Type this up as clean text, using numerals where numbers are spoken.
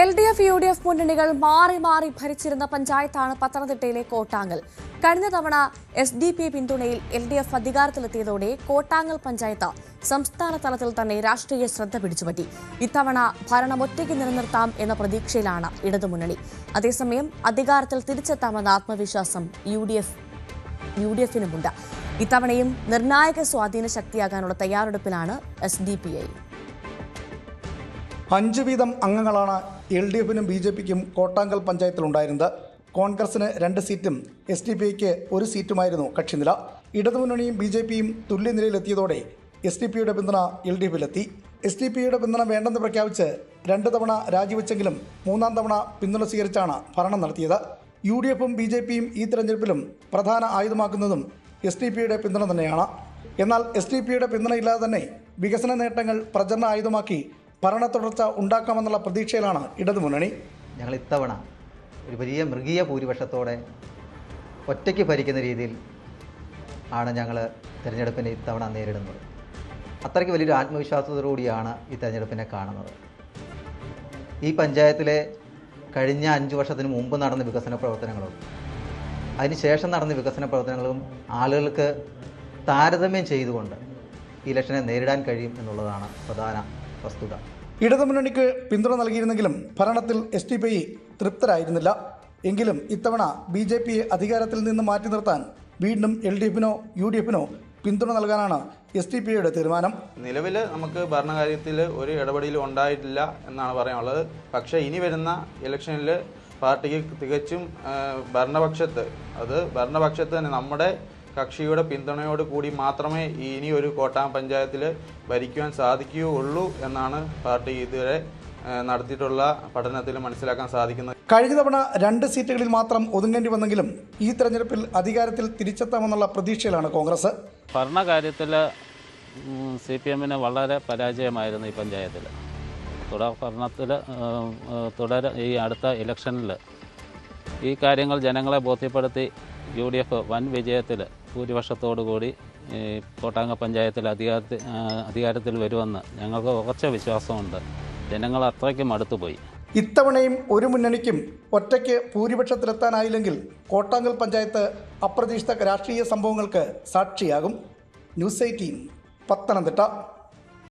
LDF UDF മുന്നണികൾ മാറി മാറി ഭരിച്ചിരുന്ന പഞ്ചായത്താണ് പത്തനംതിട്ടയിലെ കോട്ടാങ്ങൽ. കഴിഞ്ഞ തവണ SDP പിന്തുണയിൽ LDF അധികാരത്തിലെത്തിയതോടെ കോട്ടാങ്ങൽ പഞ്ചായത്ത് സംസ്ഥാന തലത്തിൽ തന്നെ രാഷ്ട്രീയ ശ്രദ്ധ പിടിച്ചുപറ്റി. ഇത്തവണ ഭരണം ഒറ്റയ്ക്ക് നിലനിർത്താം എന്ന പ്രതീക്ഷയിലാണ് ഇടതുമുന്നണി. അതേസമയം അധികാരത്തിൽ തിരിച്ചെത്താമെന്ന ആത്മവിശ്വാസം UDFിനുമുണ്ട്. ഇത്തവണയും നിർണായക സ്വാധീന ശക്തിയാകാനുള്ള തയ്യാറെടുപ്പിലാണ് SDP. 5 വീതം അംഗങ്ങളാണ് LDFിനും BJPക്കും കോട്ടാങ്കൽ പഞ്ചായത്തിലുണ്ടായിരുന്നത്. കോൺഗ്രസിന് 2 സീറ്റും SDP-ക്ക് 1 സീറ്റുമായിരുന്നു കക്ഷിനില. ഇടതുമുന്നണിയും BJPയും തുല്യനിലയിലെത്തിയതോടെ SDP-യുടെ പിന്തുണ LDFിലെത്തി. SDP-യുടെ പിന്തുണ വേണ്ടെന്ന് പ്രഖ്യാപിച്ച് 2 തവണ രാജിവെച്ചെങ്കിലും 3-ാം തവണ പിന്തുണ സ്വീകരിച്ചാണ് ഭരണം നടത്തിയത്. UDFും BJPയും ഈ തെരഞ്ഞെടുപ്പിലും പ്രധാന ആയുധമാക്കുന്നതും SDP-യുടെ പിന്തുണ തന്നെയാണ്. എന്നാൽ SDP-യുടെ പിന്തുണയില്ലാതെ തന്നെ വികസന നേട്ടങ്ങൾ പ്രചരണ ആയുധമാക്കി ഭരണ തുടർച്ച ഉണ്ടാക്കാമെന്നുള്ള പ്രതീക്ഷയിലാണ് ഇടതുമുന്നണി. ഞങ്ങൾ ഇത്തവണ ഒരു വലിയ മൃഗീയ ഭൂരിപക്ഷത്തോടെ ഒറ്റയ്ക്ക് ഭരിക്കുന്ന രീതിയിൽ ആണ് ഞങ്ങൾ തിരഞ്ഞെടുപ്പിനെ ഇത്തവണ നേരിടുന്നത്. അത്രയ്ക്ക് വലിയൊരു ആത്മവിശ്വാസത്തോടുകൂടിയാണ് ഈ തിരഞ്ഞെടുപ്പിനെ കാണുന്നത്. ഈ പഞ്ചായത്തിലെ കഴിഞ്ഞ 5 വർഷത്തിന് മുമ്പ് നടന്ന വികസന പ്രവർത്തനങ്ങളും അതിനുശേഷം നടന്ന വികസന പ്രവർത്തനങ്ങളും ആളുകൾക്ക് താരതമ്യം ചെയ്തുകൊണ്ട് ഇലക്ഷനെ നേരിടാൻ കഴിയും എന്നുള്ളതാണ് പ്രധാന വസ്തുത. ഇടതുമുന്നണിക്ക് പിന്തുണ നൽകിയിരുന്നെങ്കിലും ഭരണത്തിൽ SDP തൃപ്തരായിരുന്നില്ല. എങ്കിലും ഇത്തവണ BJPയെ അധികാരത്തിൽ നിന്ന് മാറ്റി നിർത്താൻ വീണ്ടും LDFിനോ UDFിനോ പിന്തുണ നൽകാനാണ് SDP-യുടെ തീരുമാനം. നിലവിൽ നമുക്ക് ഭരണകാര്യത്തിൽ ഒരു ഇടപെടലും ഉണ്ടായിട്ടില്ല എന്നാണ് പറയാനുള്ളത്. പക്ഷേ ഇനി വരുന്ന ഇലക്ഷനിൽ പാർട്ടിക്ക് തികച്ചും ഭരണപക്ഷത്ത് തന്നെ നമ്മുടെ കക്ഷിയുടെ പിന്തുണയോട് കൂടി മാത്രമേ ഇനി ഒരു കോട്ടാം പഞ്ചായത്തിൽ ഭരിക്കുവാൻ സാധിക്കുകയുള്ളൂ എന്നാണ് പാർട്ടി ഇതുവരെ നടത്തിയിട്ടുള്ള പഠനത്തിൽ മനസ്സിലാക്കാൻ സാധിക്കുന്നത്. കഴിഞ്ഞ തവണ 2 സീറ്റുകളിൽ മാത്രം ഒതുങ്ങേണ്ടി വന്നെങ്കിലും ഈ തെരഞ്ഞെടുപ്പിൽ അധികാരത്തിൽ തിരിച്ചെത്താമെന്നുള്ള പ്രതീക്ഷയിലാണ് കോൺഗ്രസ്. ഭരണകാര്യത്തിൽ CPM-ന് വളരെ പരാജയമായിരുന്നു ഈ പഞ്ചായത്തിൽ. ഭരണത്തിൽ ഈ അടുത്ത ഇലക്ഷനിൽ ഈ കാര്യങ്ങൾ ജനങ്ങളെ ബോധ്യപ്പെടുത്തി UDF വൻ വിജയത്തിൽ ഭൂരിപക്ഷത്തോടുകൂടി കോട്ടാങ്ങൽ പഞ്ചായത്തിൽ അധികാരത്തിൽ വരുമെന്ന് ഞങ്ങൾക്ക് ഉറച്ച വിശ്വാസമുണ്ട്. ജനങ്ങൾ അത്രയ്ക്കും അടുത്തുപോയി. ഇത്തവണയും ഒരു മുന്നണിക്കും ഒറ്റയ്ക്ക് ഭൂരിപക്ഷത്തിലെത്താനായില്ലെങ്കിൽ കോട്ടാങ്ങൽ പഞ്ചായത്ത് അപ്രതീക്ഷിത രാഷ്ട്രീയ സംഭവങ്ങൾക്ക് സാക്ഷിയാകും. ന്യൂസ് 18 പത്തനംതിട്ട.